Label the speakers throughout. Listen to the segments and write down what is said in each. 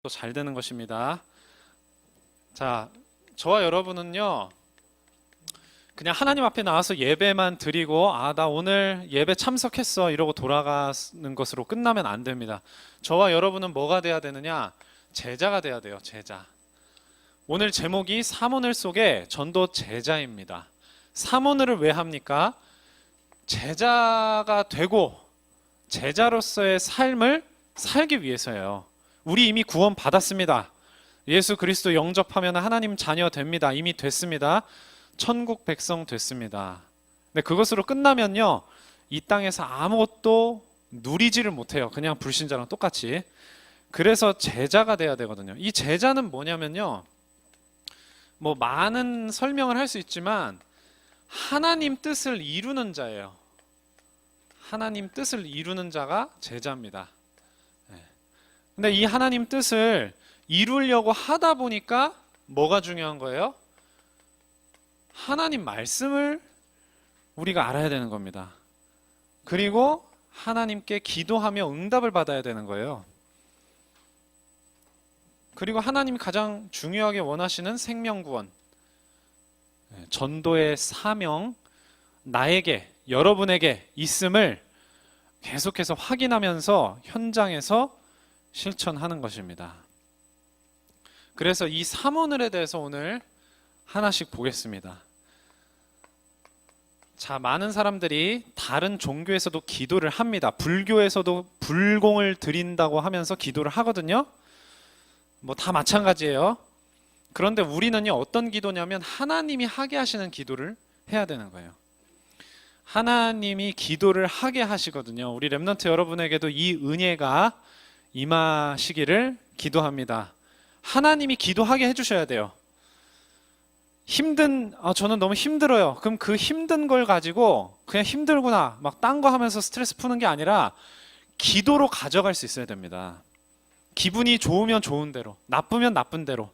Speaker 1: 또 잘 되는 것입니다. 자, 저와 여러분은요, 그냥 하나님 앞에 나와서 예배만 드리고, 나 오늘 예배 참석했어, 이러고 돌아가는 것으로 끝나면 안 됩니다. 저와 여러분은 뭐가 돼야 되느냐? 제자가 돼야 돼요, 제자. 오늘 제목이 사모늘 속의 전도 제자입니다. 사모늘을 왜 합니까? 제자가 되고, 제자로서의 삶을 살기 위해서예요. 우리 이미 구원 받았습니다. 예수 그리스도 영접하면 하나님 자녀 됩니다. 이미 됐습니다. 천국 백성 됐습니다. 근데 그것으로 끝나면요, 이 땅에서 아무것도 누리지를 못해요. 그냥 불신자랑 똑같이. 그래서 제자가 돼야 되거든요. 이 제자는 뭐냐면요, 뭐 많은 설명을 할 수 있지만 하나님 뜻을 이루는 자예요. 하나님 뜻을 이루는 자가 제자입니다. 근데 이 하나님 뜻을 이루려고 하다 보니까 뭐가 중요한 거예요? 하나님 말씀을 우리가 알아야 되는 겁니다. 그리고 하나님께 기도하며 응답을 받아야 되는 거예요. 그리고 하나님이 가장 중요하게 원하시는 생명구원, 전도의 사명, 나에게, 여러분에게 있음을 계속해서 확인하면서 현장에서 실천하는 것입니다. 그래서 이 사모늘에 대해서 오늘 하나씩 보겠습니다. 자, 많은 사람들이 다른 종교에서도 기도를 합니다. 불교에서도 불공을 드린다고 하면서 기도를 하거든요. 뭐 다 마찬가지예요. 그런데 우리는요, 어떤 기도냐면 하나님이 하게 하시는 기도를 해야 되는 거예요. 하나님이 기도를 하게 하시거든요. 우리 렘넌트 여러분에게도 이 은혜가 임하시기를 기도합니다. 하나님이 기도하게 해주셔야 돼요. 저는 너무 힘들어요. 그럼 그 힘든 걸 가지고 그냥 힘들구나, 막 딴 거 하면서 스트레스 푸는 게 아니라 기도로 가져갈 수 있어야 됩니다. 기분이 좋으면 좋은 대로, 나쁘면 나쁜 대로,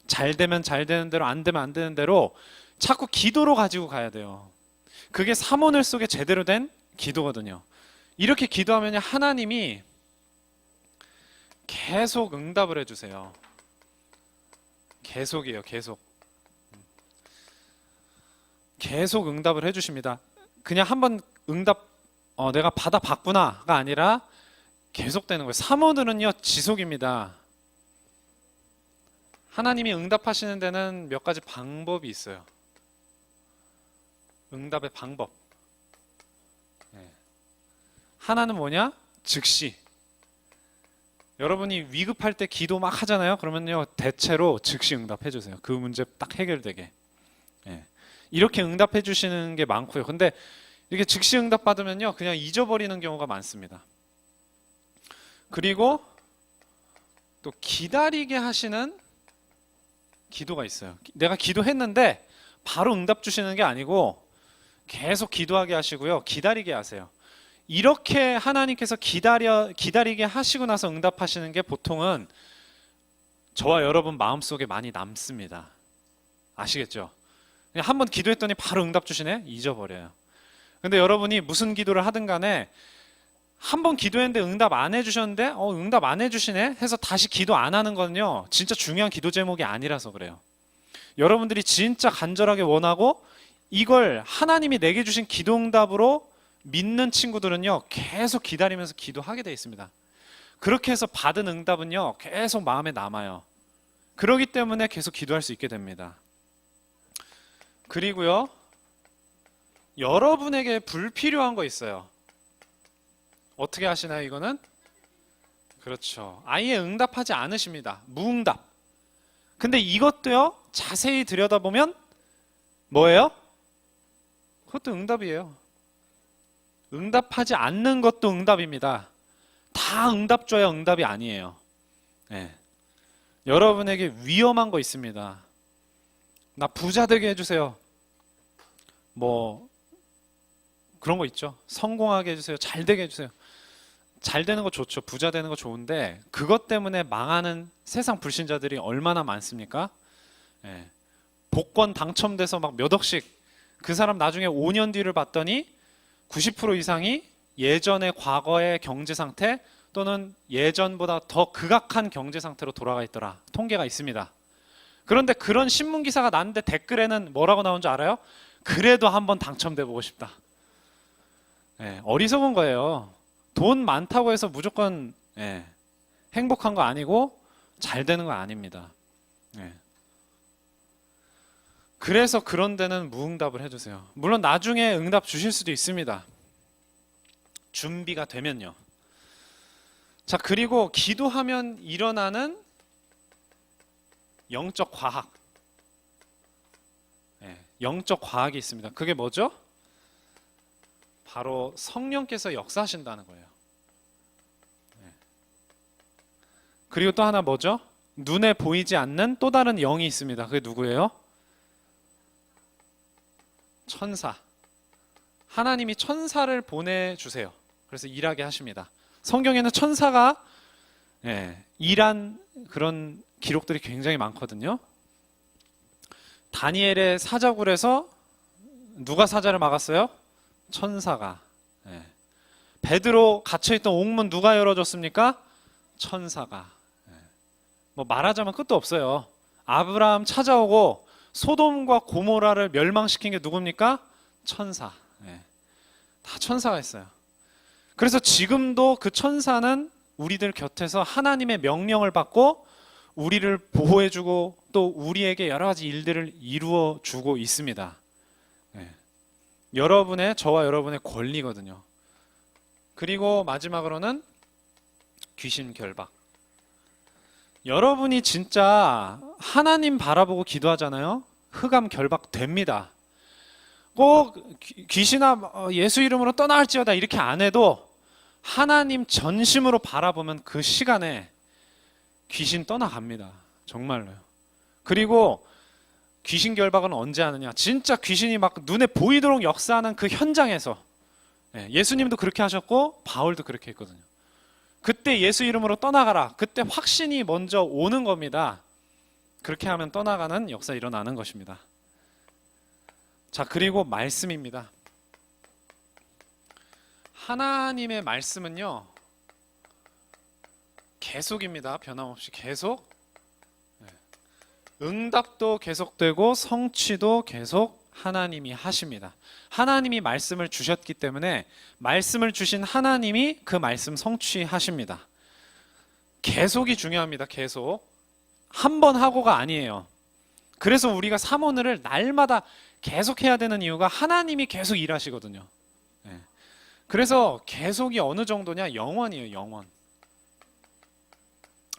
Speaker 1: 잘 되면 잘 되는 대로, 안 되면 안 되는 대로 자꾸 기도로 가지고 가야 돼요. 그게 사모늘 속에 제대로 된 기도거든요. 이렇게 기도하면 하나님이 계속 응답을 해주세요. 계속이에요, 계속. 계속 응답을 해주십니다. 그냥 한번 응답, 내가 받아봤구나가 아니라 계속되는 거예요. 사모늘은요, 지속입니다. 하나님이 응답하시는 데는 몇 가지 방법이 있어요. 응답의 방법. 하나는 뭐냐? 즉시. 여러분이 위급할 때 기도 막 하잖아요. 그러면요, 대체로 즉시 응답해 주세요. 그 문제 딱 해결되게. 이렇게 응답해 주시는 게 많고요. 근데 이렇게 즉시 응답 받으면요, 그냥 잊어버리는 경우가 많습니다. 그리고 또 기다리게 하시는 기도가 있어요. 내가 기도했는데 바로 응답 주시는 게 아니고 계속 기도하게 하시고요, 기다리게 하세요. 이렇게 하나님께서 기다리게 하시고 나서 응답하시는 게 보통은 저와 여러분 마음속에 많이 남습니다. 아시겠죠? 한번 기도했더니 바로 응답 주시네? 잊어버려요. 근데 여러분이 무슨 기도를 하든 간에 한번 기도했는데 응답 안 해주셨는데 응답 안 해주시네? 해서 다시 기도 안 하는 거는요, 진짜 중요한 기도 제목이 아니라서 그래요. 여러분들이 진짜 간절하게 원하고 이걸 하나님이 내게 주신 기도 응답으로 믿는 친구들은요, 계속 기다리면서 기도하게 돼 있습니다. 그렇게 해서 받은 응답은요, 계속 마음에 남아요. 그렇기 때문에 계속 기도할 수 있게 됩니다. 그리고요, 여러분에게 불필요한 거 있어요. 어떻게 하시나요, 이거는? 그렇죠. 아예 응답하지 않으십니다. 무응답. 근데 이것도요, 자세히 들여다보면 뭐예요? 그것도 응답이에요. 응답하지 않는 것도 응답입니다. 다 응답 줘야 응답이 아니에요. 여러분에게 위험한 거 있습니다. 나 부자 되게 해주세요. 뭐 그런 거 있죠. 성공하게 해주세요. 잘 되게 해주세요. 잘 되는 거 좋죠. 부자 되는 거 좋은데 그것 때문에 망하는 세상 불신자들이 얼마나 많습니까? 복권 당첨돼서 막 몇 억씩, 그 사람 나중에 5년 뒤를 봤더니 90% 이상이 예전의 과거의 경제 상태 또는 예전보다 더 극악한 경제 상태로 돌아가 있더라. 통계가 있습니다. 그런데 그런 신문 기사가 났는데 댓글에는 뭐라고 나온 줄 알아요? 그래도 한번 당첨돼 보고 싶다. 어리석은 거예요. 돈 많다고 해서 무조건 행복한 거 아니고 잘 되는 거 아닙니다. 그래서 그런 데는 무응답을 해주세요. 물론 나중에 응답 주실 수도 있습니다. 준비가 되면요. 자, 그리고 기도하면 일어나는 영적 과학. 영적 과학이 있습니다. 그게 뭐죠? 바로 성령께서 역사하신다는 거예요. 그리고 또 하나 뭐죠? 눈에 보이지 않는 또 다른 영이 있습니다. 그게 누구예요? 천사. 하나님이 천사를 보내주세요. 그래서 일하게 하십니다. 성경에는 천사가 일한 그런 기록들이 굉장히 많거든요. 다니엘의 사자굴에서 누가 사자를 막았어요? 천사가. 베드로 갇혀있던 옥문 누가 열어줬습니까? 천사가. 뭐 말하자면 끝도 없어요. 아브라함 찾아오고 소돔과 고모라를 멸망시킨 게 누굽니까? 천사. 다 천사가 있어요. 그래서 지금도 그 천사는 우리들 곁에서 하나님의 명령을 받고 우리를 보호해주고 또 우리에게 여러 가지 일들을 이루어주고 있습니다. 저와 여러분의 권리거든요. 그리고 마지막으로는 귀신 결박. 여러분이 진짜 하나님 바라보고 기도하잖아요. 흑암 결박됩니다. 꼭 귀신아 예수 이름으로 떠나갈지어다 이렇게 안 해도 하나님 전심으로 바라보면 그 시간에 귀신 떠나갑니다. 정말로요. 그리고 귀신 결박은 언제 하느냐? 진짜 귀신이 막 눈에 보이도록 역사하는 그 현장에서. 예수님도 그렇게 하셨고 바울도 그렇게 했거든요. 그때 예수 이름으로 떠나가라. 그때 확신이 먼저 오는 겁니다. 그렇게 하면 떠나가는 역사 일어나는 것입니다. 자, 그리고 말씀입니다. 하나님의 말씀은요, 계속입니다. 변함없이 계속. 응답도 계속되고 성취도 계속 하나님이 하십니다. 하나님이 말씀을 주셨기 때문에 말씀을 주신 하나님이 그 말씀 성취하십니다. 계속이 중요합니다. 계속. 한 번 하고가 아니에요. 그래서 우리가 사모늘을 날마다 계속 해야 되는 이유가 하나님이 계속 일하시거든요. 그래서 계속이 어느 정도냐? 영원이에요. 영원.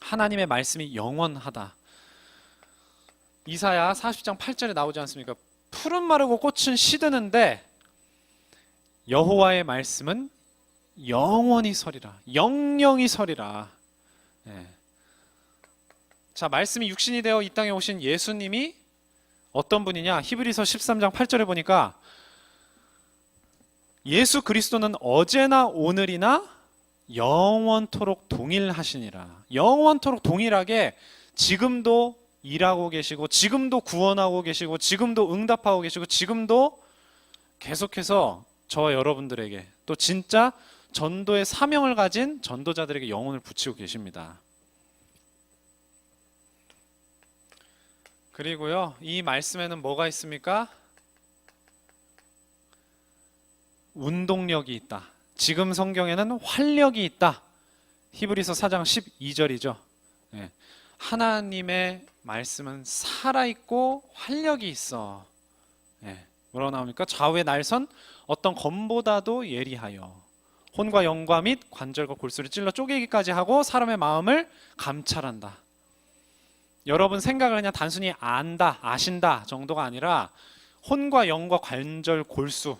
Speaker 1: 하나님의 말씀이 영원하다. 이사야 40장 8절에 나오지 않습니까? 풀은 마르고 꽃은 시드는데 여호와의 말씀은 영원히 서리라. 영영이 서리라. 자, 말씀이 육신이 되어 이 땅에 오신 예수님이 어떤 분이냐? 히브리서 13장 8절에 보니까 예수 그리스도는 어제나 오늘이나 영원토록 동일하시니라. 영원토록 동일하게 지금도 일하고 계시고 지금도 구원하고 계시고 지금도 응답하고 계시고 지금도 계속해서 저와 여러분들에게 또 진짜 전도의 사명을 가진 전도자들에게 영혼을 붙이고 계십니다. 그리고요, 이 말씀에는 뭐가 있습니까? 운동력이 있다. 지금 성경에는 활력이 있다. 히브리서 4장 12절이죠. 하나님의 말씀은 살아있고 활력이 있어. 뭐라고 나옵니까? 좌우의 날선 어떤 검보다도 예리하여 혼과 영과 및 관절과 골수를 찔러 쪼개기까지 하고 사람의 마음을 감찰한다. 여러분 생각을 그냥 단순히 안다, 아신다 정도가 아니라 혼과 영과 관절, 골수,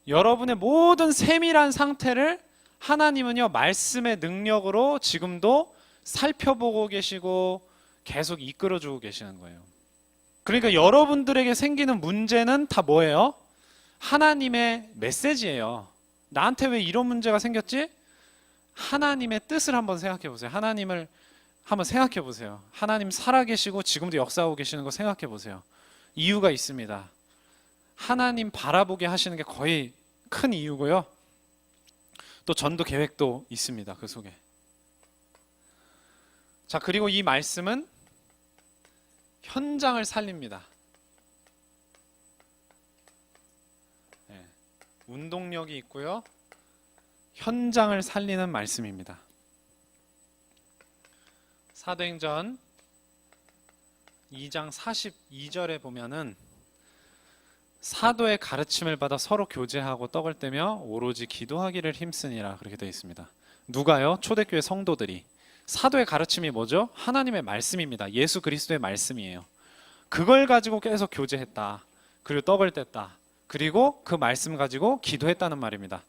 Speaker 1: 여러분의 모든 세밀한 상태를 하나님은요 말씀의 능력으로 지금도 살펴보고 계시고 계속 이끌어주고 계시는 거예요. 그러니까 여러분들에게 생기는 문제는 다 뭐예요? 하나님의 메시지예요. 나한테 왜 이런 문제가 생겼지? 하나님의 뜻을 한번 생각해 보세요. 하나님을 한번 생각해 보세요. 하나님 살아계시고 지금도 역사하고 계시는 거 생각해 보세요. 이유가 있습니다. 하나님 바라보게 하시는 게 거의 큰 이유고요. 또 전도 계획도 있습니다. 그 속에. 자, 그리고 이 말씀은 현장을 살립니다. 네, 운동력이 있고요. 현장을 살리는 말씀입니다. 사도행전 2장 42절에 보면은 사도의 가르침을 받아 서로 교제하고 떡을 떼며 오로지 기도하기를 힘쓰니라 그렇게 되어 있습니다. 누가요? 초대교회 성도들이. 사도의 가르침이 뭐죠? 하나님의 말씀입니다. 예수 그리스도의 말씀이에요. 그걸 가지고 계속 교제했다. 그리고 떡을 뗐다. 그리고 그 말씀 가지고 기도했다는 말입니다.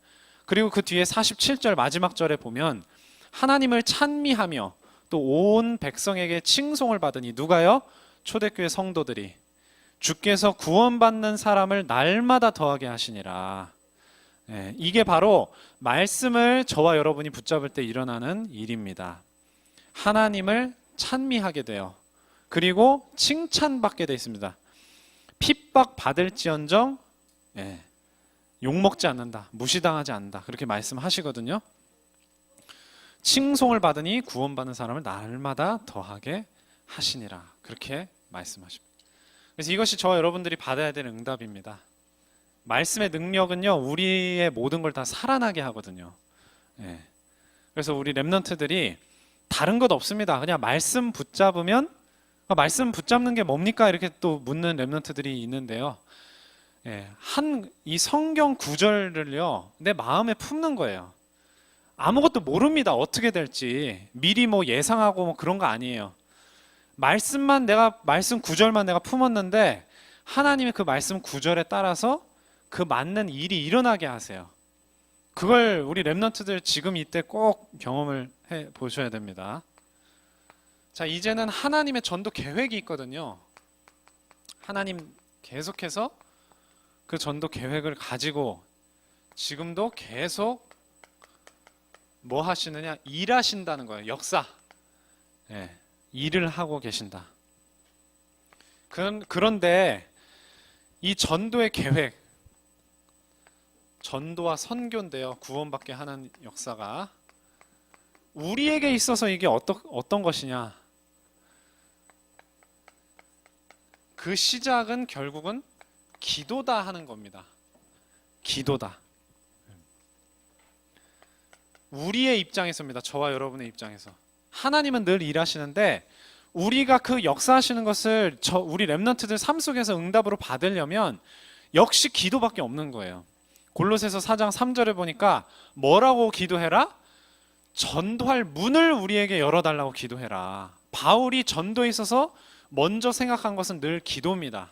Speaker 1: 그리고 그 뒤에 47절 마지막 절에 보면 하나님을 찬미하며 또 온 백성에게 칭송을 받으니 누가요? 초대교회 성도들이 주께서 구원받는 사람을 날마다 더하게 하시니라. 예, 이게 바로 말씀을 저와 여러분이 붙잡을 때 일어나는 일입니다. 하나님을 찬미하게 돼요. 그리고 칭찬받게 되어 있습니다. 핍박 받을지언정 욕먹지 않는다. 무시당하지 않는다. 그렇게 말씀하시거든요. 칭송을 받으니 구원받는 사람을 날마다 더하게 하시니라. 그렇게 말씀하십니다. 그래서 이것이 저와 여러분들이 받아야 될 응답입니다. 말씀의 능력은요, 우리의 모든 걸 다 살아나게 하거든요. 그래서 우리 렘넌트들이 다른 것 없습니다. 그냥 말씀 붙잡으면, 말씀 붙잡는 게 뭡니까? 이렇게 또 묻는 렘넌트들이 있는데요. 이 성경 구절을요, 내 마음에 품는 거예요. 아무것도 모릅니다. 어떻게 될지. 미리 뭐 예상하고 뭐 그런 거 아니에요. 말씀 구절만 내가 품었는데 하나님이 그 말씀 구절에 따라서 그 맞는 일이 일어나게 하세요. 그걸 우리 렘넌트들 지금 이때 꼭 경험을 해 보셔야 됩니다. 자, 이제는 하나님의 전도 계획이 있거든요. 하나님 계속해서 그 전도 계획을 가지고 지금도 계속 뭐 하시느냐? 일하신다는 거예요. 역사. 일을 하고 계신다. 그런데 이 전도의 계획, 전도와 선교인데요. 구원받게 하는 역사가 우리에게 있어서 이게 어떤 것이냐? 그 시작은 결국은 기도다 하는 겁니다. 기도다. 우리의 입장에서입니다. 저와 여러분의 입장에서. 하나님은 늘 일하시는데 우리가 그 역사하시는 것을 우리 렘넌트들 삶 속에서 응답으로 받으려면 역시 기도밖에 없는 거예요. 골로새서 4장 3절에 보니까 뭐라고 기도해라? 전도할 문을 우리에게 열어달라고 기도해라. 바울이 전도에 있어서 먼저 생각한 것은 늘 기도입니다.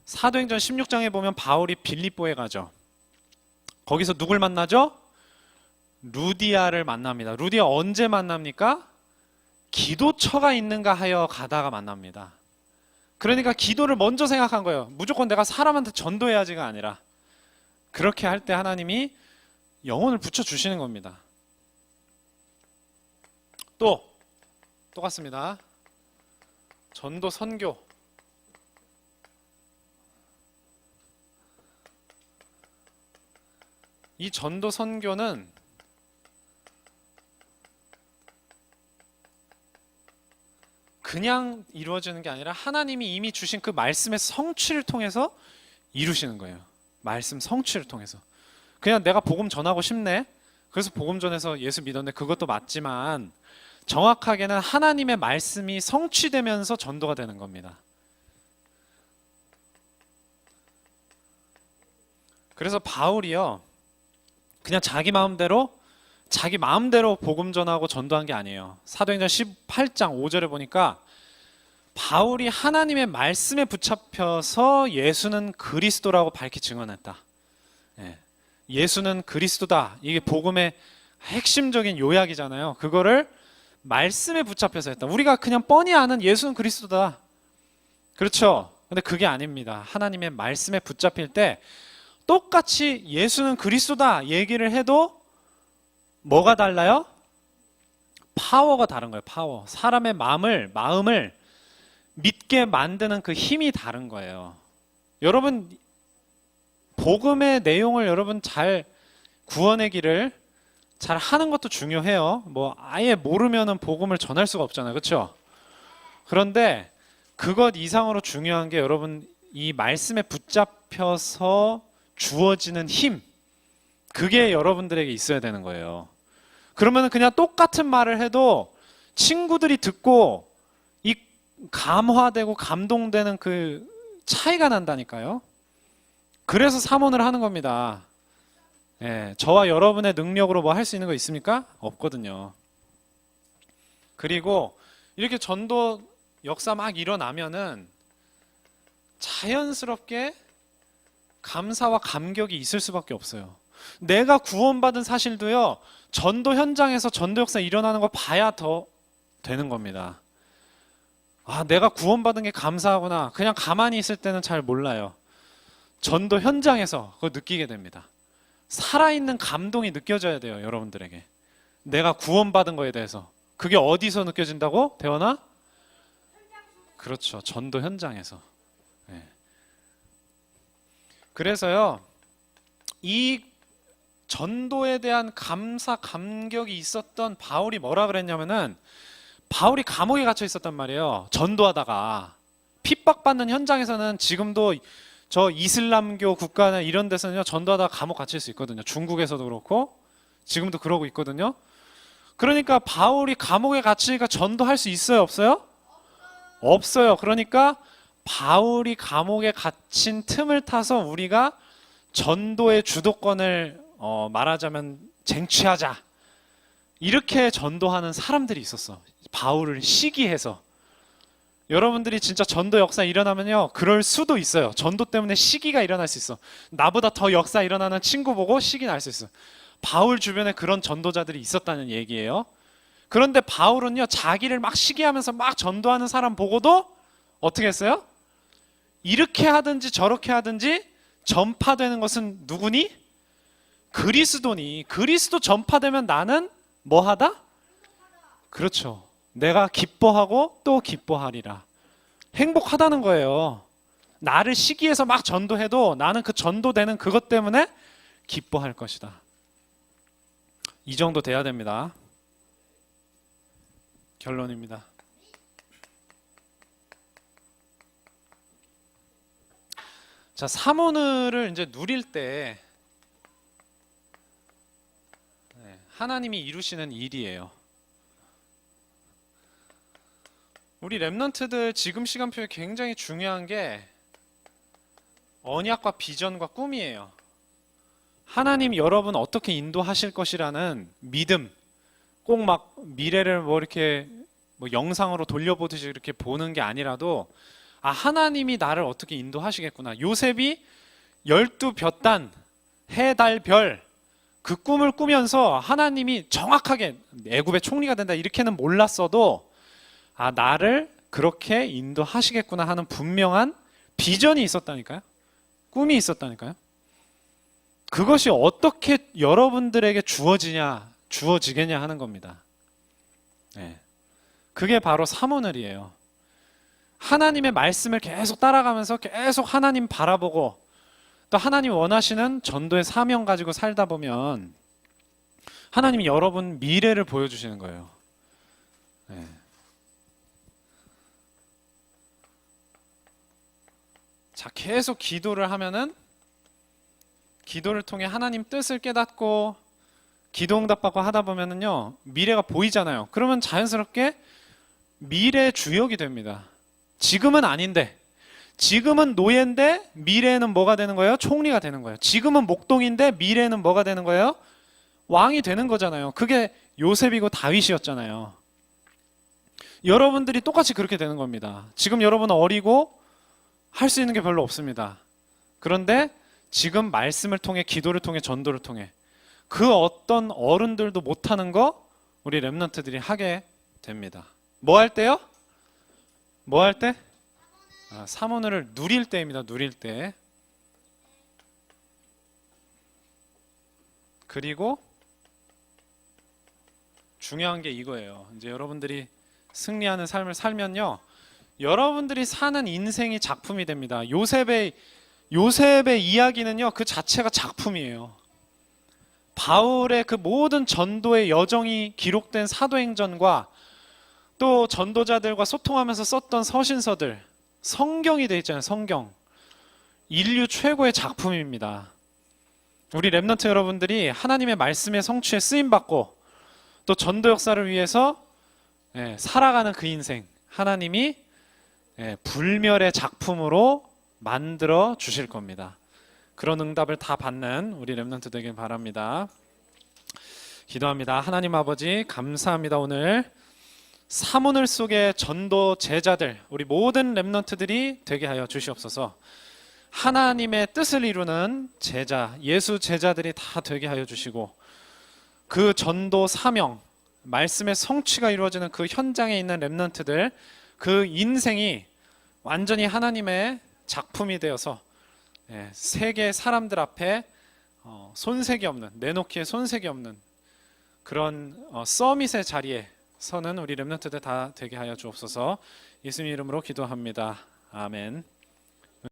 Speaker 1: 사도행전 16장에 보면 바울이 빌립보에 가죠. 거기서 누굴 만나죠? 루디아를 만납니다. 루디아 언제 만납니까? 기도처가 있는가 하여 가다가 만납니다. 그러니까 기도를 먼저 생각한 거예요. 무조건 내가 사람한테 전도해야지가 아니라 그렇게 할 때 하나님이 영혼을 붙여주시는 겁니다. 또 똑같습니다. 전도 선교. 이 전도 선교는 그냥 이루어지는 게 아니라 하나님이 이미 주신 그 말씀의 성취를 통해서 이루시는 거예요. 말씀 성취를 통해서. 그냥 내가 복음 전하고 싶네. 그래서 복음 전해서 예수 믿었네. 그것도 맞지만 정확하게는 하나님의 말씀이 성취되면서 전도가 되는 겁니다. 그래서 바울이요, 그냥 자기 마음대로 복음 전하고 전도한 게 아니에요. 사도행전 18장 5절에 보니까 바울이 하나님의 말씀에 붙잡혀서 예수는 그리스도라고 밝히 증언했다. 예수는 그리스도다. 이게 복음의 핵심적인 요약이잖아요. 그거를 말씀에 붙잡혀서 했다. 우리가 그냥 뻔히 아는 예수는 그리스도다. 그렇죠? 근데 그게 아닙니다. 하나님의 말씀에 붙잡힐 때 똑같이 예수는 그리스도다 얘기를 해도 뭐가 달라요? 파워가 다른 거예요. 파워. 사람의 마음을 믿게 만드는 그 힘이 다른 거예요. 여러분, 복음의 내용을 여러분 구원의 길을 잘 하는 것도 중요해요. 뭐 아예 모르면은 복음을 전할 수가 없잖아요. 그렇죠? 그런데 그것 이상으로 중요한 게 여러분 이 말씀에 붙잡혀서 주어지는 힘, 그게 여러분들에게 있어야 되는 거예요. 그러면 그냥 똑같은 말을 해도 친구들이 듣고 이 감화되고 감동되는 그 차이가 난다니까요. 그래서 사모를 하는 겁니다. 예, 저와 여러분의 능력으로 뭐 할 수 있는 거 있습니까? 없거든요. 그리고 이렇게 전도 역사 막 일어나면은 자연스럽게 감사와 감격이 있을 수밖에 없어요. 내가 구원받은 사실도요, 전도 현장에서 전도 역사 일어나는 거 봐야 더 되는 겁니다. 아, 내가 구원받은 게 감사하구나. 그냥 가만히 있을 때는 잘 몰라요. 전도 현장에서 그거 느끼게 됩니다. 살아있는 감동이 느껴져야 돼요, 여러분들에게. 내가 구원받은 거에 대해서. 그게 어디서 느껴진다고? 대원아? 그렇죠. 전도 현장에서. 네. 그래서요, 이 전도에 대한 감사, 감격이 있었던 바울이 뭐라 그랬냐면은, 바울이 감옥에 갇혀 있었단 말이에요. 전도하다가. 핍박받는 현장에서는 지금도 저 이슬람교 국가나 이런 데서는요, 전도하다가 감옥 갇힐 수 있거든요. 중국에서도 그렇고 지금도 그러고 있거든요. 그러니까 바울이 감옥에 갇히니까 전도할 수 있어요, 없어요? 없어요. 그러니까 바울이 감옥에 갇힌 틈을 타서 우리가 전도의 주도권을 말하자면 쟁취하자, 이렇게 전도하는 사람들이 있었어. 바울을 시기해서. 여러분들이 진짜 전도 역사 일어나면요, 그럴 수도 있어요. 전도 때문에 시기가 일어날 수 있어. 나보다 더 역사 일어나는 친구 보고 시기 날 수 있어. 바울 주변에 그런 전도자들이 있었다는 얘기예요. 그런데 바울은요, 자기를 막 시기하면서 막 전도하는 사람 보고도 어떻게 했어요? 이렇게 하든지 저렇게 하든지 전파되는 것은 누구니? 그리스도니. 그리스도 전파되면 나는 뭐 하다? 그렇죠. 내가 기뻐하고 또 기뻐하리라. 행복하다는 거예요. 나를 시기해서 막 전도해도 나는 그 전도되는 그것 때문에 기뻐할 것이다. 이 정도 돼야 됩니다. 결론입니다. 자, 사모늘을 이제 누릴 때 하나님이 이루시는 일이에요. 우리 랩런트들 지금 시간표에 굉장히 중요한 게 언약과 비전과 꿈이에요. 하나님 여러분 어떻게 인도하실 것이라는 믿음, 꼭 막 미래를 뭐 이렇게 뭐 영상으로 돌려보듯이 이렇게 보는 게 아니라도, 아, 하나님이 나를 어떻게 인도하시겠구나. 요셉이 12볕단 해, 달, 별, 그 꿈을 꾸면서 하나님이 정확하게 애굽의 총리가 된다 이렇게는 몰랐어도, 아, 나를 그렇게 인도하시겠구나 하는 분명한 비전이 있었다니까요. 꿈이 있었다니까요. 그것이 어떻게 여러분들에게 주어지겠냐 하는 겁니다. 네. 그게 바로 사모늘이에요. 하나님의 말씀을 계속 따라가면서 계속 하나님 바라보고 또 하나님 원하시는 전도의 사명 가지고 살다 보면 하나님이 여러분 미래를 보여주시는 거예요. 네. 자, 계속 기도를 하면은, 기도를 통해 하나님 뜻을 깨닫고 기도 응답받고 하다 보면은요, 미래가 보이잖아요. 그러면 자연스럽게 미래의 주역이 됩니다. 지금은 아닌데, 지금은 노예인데 미래에는 뭐가 되는 거예요? 총리가 되는 거예요. 지금은 목동인데 미래에는 뭐가 되는 거예요? 왕이 되는 거잖아요. 그게 요셉이고 다윗이었잖아요. 여러분들이 똑같이 그렇게 되는 겁니다. 지금 여러분은 어리고 할 수 있는 게 별로 없습니다. 그런데 지금 말씀을 통해, 기도를 통해, 전도를 통해 그 어떤 어른들도 못하는 거 우리 랩런트들이 하게 됩니다. 뭐 할 때요? 뭐 할 때? 사모늘을 누릴 때입니다. 누릴 때. 그리고 중요한 게 이거예요. 이제 여러분들이 승리하는 삶을 살면요, 여러분들이 사는 인생이 작품이 됩니다. 요셉의 이야기는요, 그 자체가 작품이에요. 바울의 그 모든 전도의 여정이 기록된 사도행전과 또 전도자들과 소통하면서 썼던 서신서들, 성경이 돼 있잖아요. 성경. 인류 최고의 작품입니다. 우리 렘넌트 여러분들이 하나님의 말씀의 성취에 쓰임받고 또 전도 역사를 위해서 살아가는 그 인생, 하나님이 불멸의 작품으로 만들어 주실 겁니다. 그런 응답을 다 받는 우리 렘넌트 되길 바랍니다. 기도합니다. 하나님 아버지 감사합니다. 오늘 사문을 속의 전도 제자들, 우리 모든 렘넌트들이 되게 하여 주시옵소서. 하나님의 뜻을 이루는 제자, 예수 제자들이 다 되게 하여 주시고 그 전도 사명, 말씀의 성취가 이루어지는 그 현장에 있는 렘넌트들, 그 인생이 완전히 하나님의 작품이 되어서 세계 사람들 앞에 손색이 없는, 내놓기에 손색이 없는 그런 서밋의 자리에 서는 우리 렘넌트들 다 되게 하여 주옵소서. 예수님 이름으로 기도합니다. 아멘.